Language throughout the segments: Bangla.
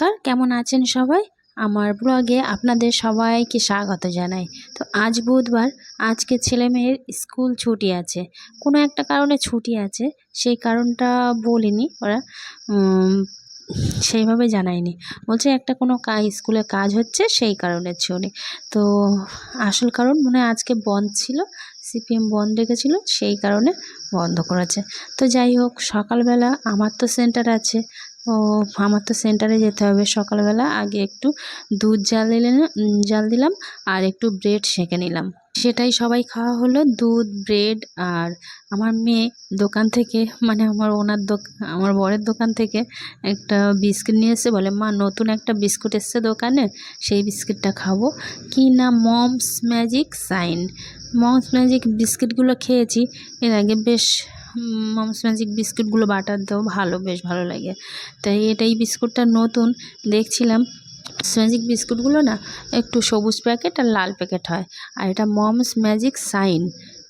নমস্কার, কেমন আছেন সবাই? আমার ব্লগে আপনাদের সবাইকে স্বাগত জানাই। তো আজ বুধবার, আজকে ছেলেমেয়ের স্কুল ছুটি আছে। কোনো একটা কারণে ছুটি আছে, সেই কারণটা বলেনি ওরা, উম, সেইভাবে জানায়নি। বলছে একটা কোনো স্কুলে কাজ হচ্ছে, সেই কারণে ছুটি। তো আসল কারণ মনে হয় আজকে বন্ধ ছিল, সিপিএম বন্ধ রেখেছিল, সেই কারণে বন্ধ করেছে। তো যাই হোক, সকালবেলা আমার তো সেন্টার আছে, তো আমার তো সেন্টারে যেতে হবে। সকালবেলা আগে একটু দুধ জাল দিলাম আর একটু ব্রেড সেঁকে নিলাম, সেটাই সবাই খাওয়া হলো। দুধ, ব্রেড। আর আমার মেয়ে দোকান থেকে, মানে আমার বরের দোকান থেকে একটা বিস্কিট নিয়ে এসে বলে, মা নতুন একটা বিস্কুট এসছে দোকানে, সেই বিস্কিটটা খাবো। কি না, মমস ম্যাজিক সাইন। মমস ম্যাজিক বিস্কিটগুলো খেয়েছি এর আগে, বেশ মমস ম্যাজিক বিস্কুটগুলো বাটার দেও ভালো, বেশ ভালো লাগে। তাই এই বিস্কুটটা নতুন দেখছিলাম। ম্যাজিক বিস্কুটগুলো না একটু সবুজ প্যাকেট আর লাল প্যাকেট হয়, আর এটা মমস ম্যাজিক সাইন।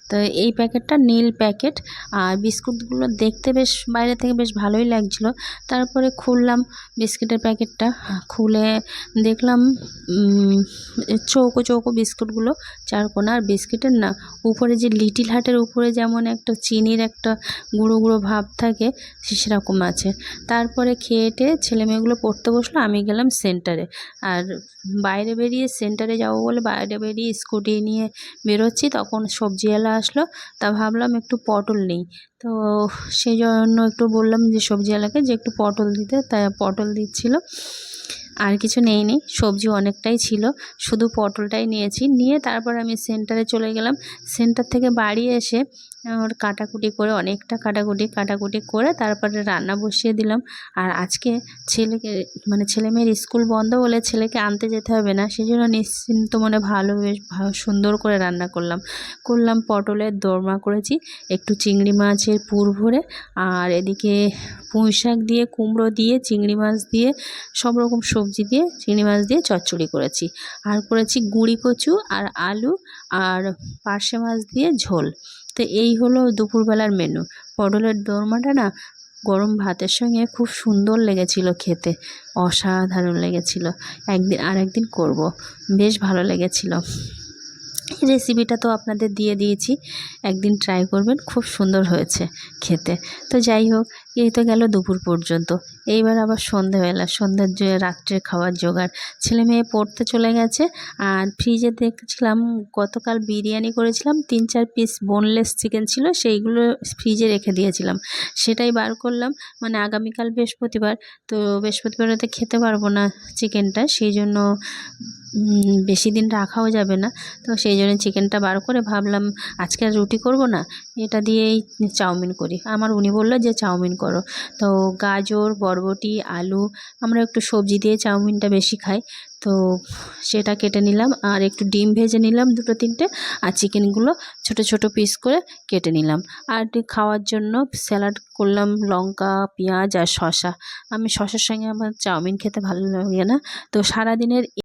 তো এই প্যাকেটটা নীল প্যাকেট, আর বিস্কুটগুলো দেখতে বেশ বাইরে থেকে বেশ ভালোই লাগছিল। তারপরে খুললাম বিস্কিটের প্যাকেটটা, খুলে দেখলাম চৌকো চৌকো বিস্কুটগুলো, চারকোনা। আর বিস্কিটের না উপরে যে লিটিল হার্টের উপরে যেমন একটা চিনির একটা গুঁড়ো গুঁড়ো ভাব থাকে, সেরকম আছে। তারপরে খেয়ে টেয়ে ছেলেমেয়েগুলো পড়তে বসলো, আমি গেলাম সেন্টারে। আর বাইরে বেরিয়ে, সেন্টারে যাবো বলে বাইরে বেরিয়ে স্কুটি নিয়ে বেরোচ্ছি, তখন সবজিওয়ালা আসলো। তা ভাবলাম একটু পটল নেই, তো সেই জন্য একটু বললাম যে সবজিওয়ালাকে যে একটু পটল দিতে, তাই পটল দিচ্ছিল। আর কিছু নেইনি, সবজি অনেকটাই ছিল, শুধু পটলটাই নিয়েছি। নিয়ে তারপর আমি সেন্টারে চলে গেলাম। সেন্টার থেকে বাড়ি এসে ওর কাটাকুটি করে, অনেকটা কাটাকুটি করে তারপরে রান্না বসিয়ে দিলাম। আর আজকে ছেলেমেয়ের স্কুল বন্ধ বলে ছেলেকে আনতে যেতে হবে না, সেই জন্য নিশ্চিন্ত মনে বেশ সুন্দর করে রান্না করলাম। পটলের দোরমা করেছি, একটু চিংড়ি মাছের পুর ভরে, আর এদিকে পুঁই শাক দিয়ে, কুমড়ো দিয়ে, চিংড়ি মাছ দিয়ে, সব রকম সবজি দিয়ে, চিংড়ি মাছ দিয়ে চচ্চড়ি করেছি। আর করেছি গুঁড়ি কচু আর আলু আর পার্শে মাছ দিয়ে ঝোল। তো এই হলো দুপুরবেলার মেনু। পটলের দোরমাটা না গরম ভাতের সঙ্গে খুব সুন্দর লেগেছিল খেতে, অসাধারণ লেগেছিল। একদিন করব, বেশ ভালো লেগেছিল। রেসিপিটা তো আপনাদের দিয়ে দিয়েছি, একদিন ট্রাই করবেন, খুব সুন্দর হয়েছে খেতে। তো যাই হোক, এই তো গেল দুপুর পর্যন্ত। এইবার আবার রাত্রের খাওয়ার জোগাড়। ছেলে মেয়ে পড়তে চলে গেছে। আর ফ্রিজে দেখছিলাম গতকাল বিরিয়ানি করেছিলাম, 3-4 পিস বোনলেস চিকেন ছিল, সেইগুলো ফ্রিজে রেখে দিয়েছিলাম, সেটাই বার করলাম। মানে আগামীকাল বৃহস্পতিবার, তো বৃহস্পতিবারেতে খেতে পারবো না চিকেনটা, সেই জন্য বেশি দিন রাখাও যাবে না। তো সেই জন্য চিকেনটা বার করে ভাবলাম আজকে আর রুটি করব না, এটা দিয়েই চাউমিন করি। উনি বললো যে চাউমিন করো। তো গাজর, বরবটি, আলু, আমরা একটু সবজি দিয়ে চাউমিনটা বেশি খাই, তো সেটা কেটে নিলাম। আর একটু ডিম ভেজে নিলাম 2-3টে, আর চিকেনগুলো ছোট ছোট পিস করে কেটে নিলাম। আর খাওয়ার জন্য স্যালাড করলাম, লঙ্কা, পেঁয়াজ আর শসা। আমি শসার সঙ্গে আমার চাউমিন খেতে ভালো লাগে না। তো সারাদিনের